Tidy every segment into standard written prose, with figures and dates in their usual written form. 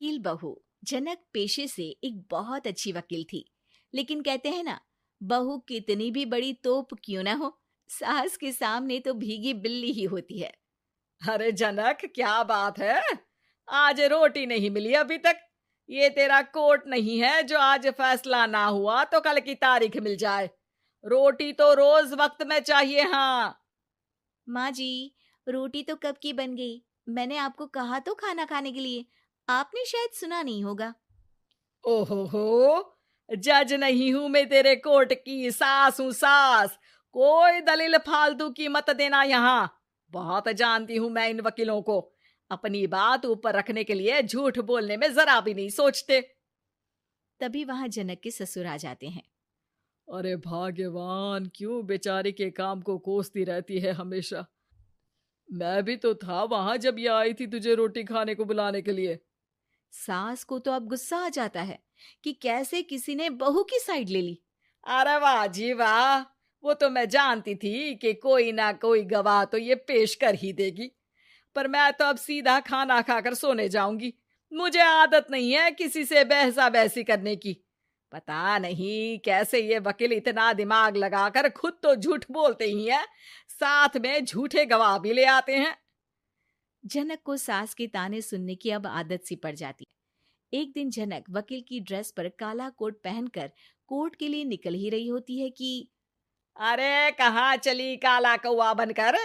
वकील बहू। जनक पेशे से एक बहुत अच्छी वकील थी, लेकिन कहते हैं ना, बहू कितनी भी बड़ी तोप क्यों ना हो, सास के सामने तो भीगी बिल्ली ही होती है। अरे जनक, क्या बात है? आज रोटी नहीं मिली अभी तक। ये तेरा कोर्ट नहीं है जो आज फैसला ना हुआ तो कल की तारीख मिल जाए। रोटी तो रोज वक्त में चाहिए। हाँ। माँ जी, रोटी तो कब की बन गई। मैंने आपको कहा तो खाना खाने के लिए, आपने शायद सुना नहीं होगा। ओहो हो, जज नहीं हूं मैं तेरे कोर्ट की, सास हूं सास। कोई दलील फालतू की मत देना यहाँ। बहुत जानती हूं मैं इन वकीलों को। अपनी बात ऊपर रखने के लिए झूठ बोलने में जरा भी नहीं सोचते। तभी वहां जनक के ससुर आ जाते हैं। अरे भाग्यवान, क्यों बेचारी के काम को कोसती रहती है हमेशा। मैं भी तो था वहां जब ये आई थी तुझे रोटी खाने को बुलाने के लिए। सास को तो अब गुस्सा आ जाता है कि कैसे किसी ने बहू की साइड ले ली। अरे वाह जी वाह, वो तो मैं जानती थी कि कोई ना कोई गवाह तो ये पेश कर ही देगी। पर मैं तो अब सीधा खाना खाकर सोने जाऊंगी। मुझे आदत नहीं है किसी से बहसा बहसी करने की। पता नहीं कैसे ये वकील इतना दिमाग लगाकर खुद तो झूठ बोलते ही हैं, साथ में झूठे गवाह भी ले आते हैं। जनक को सास के ताने सुनने की अब आदत सी पड़ जाती है। एक दिन जनक वकील की ड्रेस पर काला कोट पहनकर कोर्ट के लिए निकल ही रही होती है कि अरे कहाँ चली काला कौवा बनकर?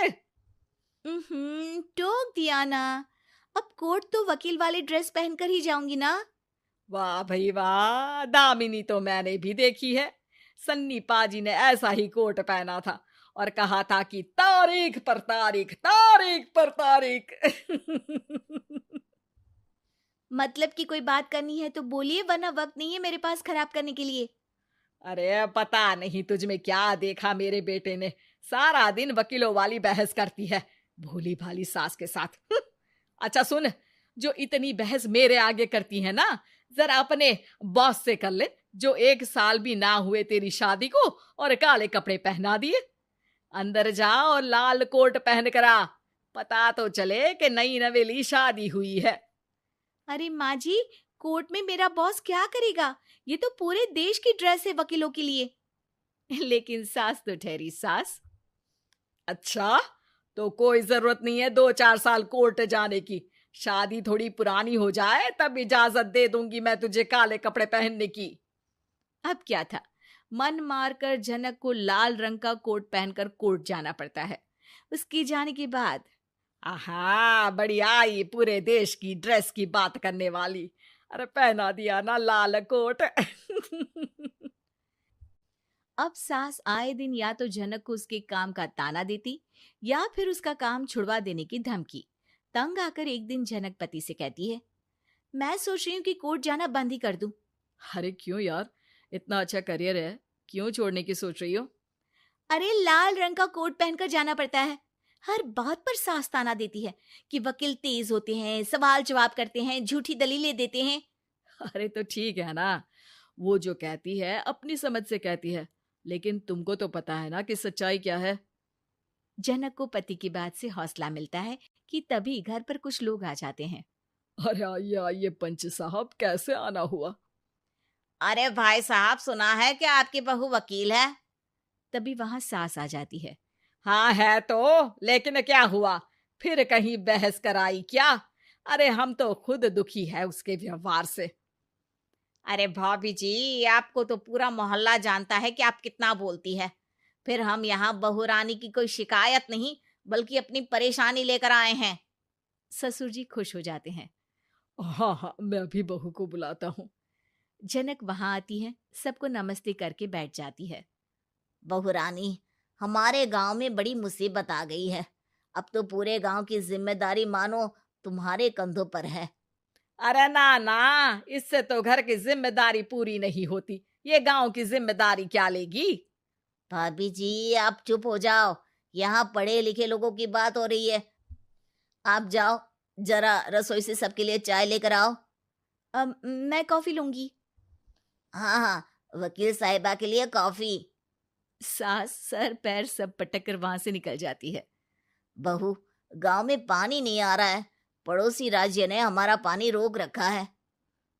टोक दिया ना। अब कोर्ट तो वकील वाली ड्रेस पहनकर ही जाऊंगी ना। वाह भाई वाह, दामिनी तो मैंने भी देखी है। सन्नी पाजी ने ऐसा ही कोट पहना था और कहा था कि तारीख पर तारीख, तारीख पर तारीख। मतलब कि कोई बात करनी है तो बोलिए, वरना वक्त नहीं है मेरे पास खराब करने के लिए। अरे पता नहीं तुझ में क्या देखा मेरे बेटे ने, सारा दिन वकीलों वाली बहस करती है, भोली भाली सास के साथ। अच्छा सुन, जो इतनी बहस मेरे आगे करती है ना, जरा अपने बॉस से कर ले, जो 1 साल भी ना हुए तेरी शादी को और काले कपड़े पहना दिए। अंदर जा और लाल कोट पहन कर आ, पता तो चले कि नई नवेली शादी हुई है। अरे माँ जी, कोर्ट में मेरा बॉस क्या करेगा? ये तो पूरे देश की ड्रेस है वकीलों के लिए। लेकिन सास तो ठहरी सास। अच्छा, तो कोई जरूरत नहीं है 2-4 साल कोर्ट जाने की। शादी थोड़ी पुरानी हो जाए तब इजाजत दे दूंगी मैं तुझे काले कपड़े पहनने की। अब क्या था, मन मारकर जनक को लाल रंग का कोट पहनकर कोर्ट जाना पड़ता है। उसके जाने के बाद आहा, बढ़िया, ये पूरे देश की ड्रेस की बात करने वाली। अरे पहना दिया ना लाल कोट। अब सास आए दिन या तो जनक को उसके काम का ताना देती या फिर उसका काम छुड़वा देने की धमकी। तंग आकर एक दिन जनक पति से कहती है, मैं सोच रही हूँ कि कोर्ट जाना बंद ही कर दूं। अरे क्यों यार, इतना अच्छा करियर है, क्यों छोड़ने की सोच रही हो? अरे लाल रंग का कोट पहनकर जाना पड़ता है। हर बात पर सास ताना देती है कि वकील तेज होते हैं, सवाल जवाब करते हैं, झूठी दलीलें देते हैं। अरे तो ठीक है ना, वो जो कहती है अपनी समझ से कहती है, लेकिन तुमको तो पता है ना कि सच्चाई क्या है। जनक को पति की बात से हौसला मिलता है कि तभी घर पर कुछ लोग आ जाते हैं। अरे आइए पंच साहब, कैसे आना हुआ? अरे भाई साहब, सुना है कि आपकी बहू वकील है। तभी वहां सास आ जाती है। हाँ है तो, लेकिन क्या हुआ? फिर कहीं बहस कराई क्या? अरे हम तो खुद दुखी है उसके व्यवहार से। अरे भाभी जी, आपको तो पूरा मोहल्ला जानता है कि आप कितना बोलती है। फिर हम यहाँ बहू रानी की कोई शिकायत नहीं, बल्कि अपनी परेशानी लेकर आए हैं। ससुर जी खुश हो जाते हैं। हाँ हाँ, मैं भी बहू को बुलाता हूँ। जनक वहां आती है, सबको नमस्ते करके बैठ जाती है। बहू रानी, हमारे गांव में बड़ी मुसीबत आ गई है। अब तो पूरे गांव की जिम्मेदारी मानो तुम्हारे कंधों पर है। अरे ना ना, इससे तो घर की जिम्मेदारी पूरी नहीं होती, ये गांव की जिम्मेदारी क्या लेगी? भाभी जी, आप चुप हो जाओ। यहाँ पढ़े लिखे लोगों की बात हो रही है। आप जाओ, जरा रसोई से सबके लिए चाय लेकर आओ। मैं कॉफी लूंगी। हाँ हाँ, वकील साहिबा के लिए कॉफी। सास सर पैर सब पटक कर वहां से निकल जाती है। बहू, गांव में पानी नहीं आ रहा है। पड़ोसी राज्य ने हमारा पानी रोक रखा है।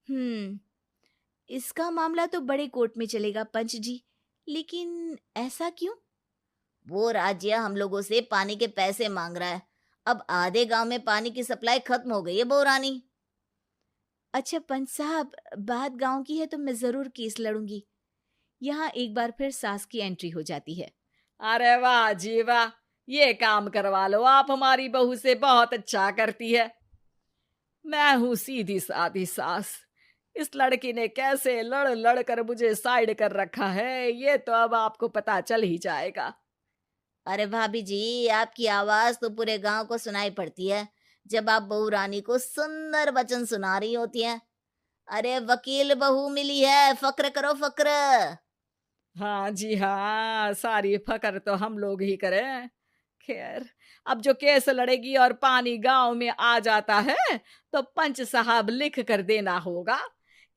इसका मामला तो बड़े कोर्ट में चलेगा पंच जी, लेकिन ऐसा क्यों? वो राज्य हम लोगों से पानी के पैसे मांग रहा है। अब आधे गांव में पानी की सप्लाई खत्म हो गई है बहुरानी। अच्छा पंच साहब, बात गांव की है तो मैं जरूर केस लड़ूंगी। यहाँ एक बार फिर सास की एंट्री हो जाती है। अरे वाह जी वाह, ये काम करवा लो, आप हमारी बहू से बहुत अच्छा करती है। मैं हूं सीधी सादी सास। इस लड़की ने कैसे लड़ लड़ कर मुझे साइड कर रखा है, ये तो अब आपको पता चल ही जाएगा। अरे भाभी जी, आपकी आवाज तो पूरे गांव को सुनाई पड़ती है जब आप बहू रानी को सुंदर वचन सुना रही होती हैं। अरे वकील बहू मिली है, फक्र करो फक्र। हाँ जी हाँ, सारी फकर तो हम लोग ही करें। खैर, अब जो केस लड़ेगी और पानी गांव में आ जाता है तो पंच साहब लिख कर देना होगा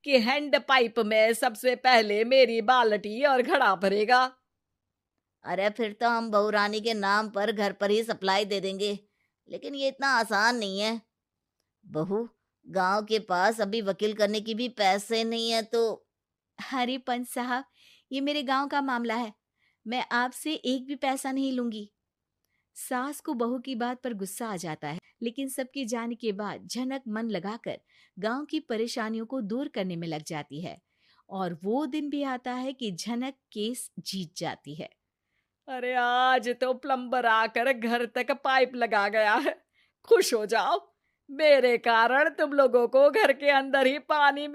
कि हैंड पाइप में सबसे पहले मेरी बाल्टी और घड़ा भरेगा। अरे फिर तो हम बहू रानी के नाम पर घर पर ही सप्लाई दे देंगे, लेकिन ये इतना आसान नहीं है। बहू, गांव के पास अभी वकील करने की भी पैसे नहीं है तो। अरे पंच साहब, ये मेरे गांव का मामला है, मैं आपसे एक भी पैसा नहीं लूंगी। सास को बहू की बात पर गुस्सा आ जाता है, लेकिन सबकी जाने के बाद झनक मन लगाकर गांव की परेशानियों को दूर करने में लग जाती है। और वो दिन भी आता है कि झनक केस जीत जाती है। अरे आज तो प्लम्बर आकर घर तक पाइप लगा गया है। खुश हो जाओ, मेरे कारण तुम लोगों को घर के अंदर ही पानी